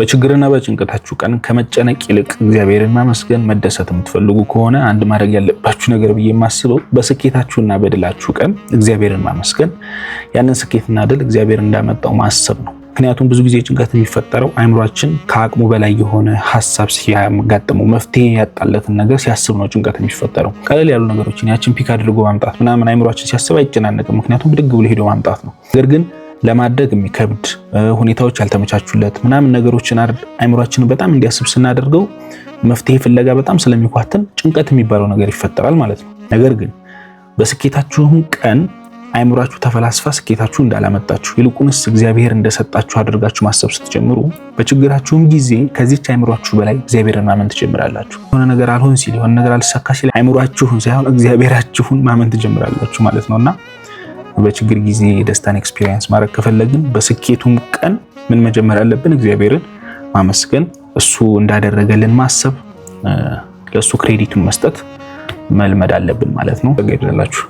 በችግርና በጭንቀታችሁ ቀን ከመጨነቅ ይልቅ እግዚአብሔርን ማመስገን መደሰት የምትፈልጉ ከሆነ አንድ ማድረግ ያለባችሁ ነገር ብዬ የማስበው በስኬታችሁና በድላችሁ ቀን እግዚአብሔርን ማመስገን፣ ያንን ስኬትና ድል እግዚአብሔር እንዳመጣው ማሰብ ነው። ምክንያቱም ብዙ ጊዜ ጭንቀት የሚፈጠረው አእምሯችን ከአቅሙ በላይ የሆነ ሐሳብ ሲያጋጥመው መፍትሄ ያጣለትን ነገር ሲያስብ ነው ጭንቀት የሚፈጠረው። ቀለል ያሉ ነገሮችን ያችን ፒክ አድርጎ ማምጣት ምናምን አእምሯችን ሲያስብ አይጨናነቅም፣ ምክንያቱም ብድግ ብሎ ሄዶ ማምጣት ነው። ነገር ግን ለማድረግ የሚከብድ ሁኔታዎች ያልተመቻቹለት ምናምን ነገሮችን አእምሯችንን በጣም እንዲያስብ ስናደርገው መፍትሄ ፍለጋ በጣም ስለሚኳትን ጭንቀት የሚባለው ነገር ይፈጠራል ማለት ነው። ነገር ግን በስኬታችሁም ቀን አእምሯችሁ ተፈላስፋ ስኬታችሁ እንዳላመጣችሁ ይልቁንስ እግዚአብሔር እንደሰጣችሁ አድርጋችሁ ማሰብ ስትጀምሩ በችግራችሁም ጊዜ ከዚህች አእምሯችሁ በላይ እግዚአብሔርን ማመን ትጀምራላችሁ። የሆነ ነገር አልሆን ሲል የሆነ ነገር አልሳካ ሲል አእምሯችሁን ሳይሆን እግዚአብሔራችሁን ማመን ትጀምራላችሁ ማለት ነውና በችግር ጊዜ ደስታን ኤክስፒሪየንስ ማድረግ ከፈለግን በስኬቱም ቀን ምን መጀመር አለብን? እግዚአብሔርን ማመስገን፣ እሱ እንዳደረገልን ማሰብ፣ ለሱ ክሬዲቱን መስጠት መልመድ አለብን ማለት ነው። ተገይደላችሁ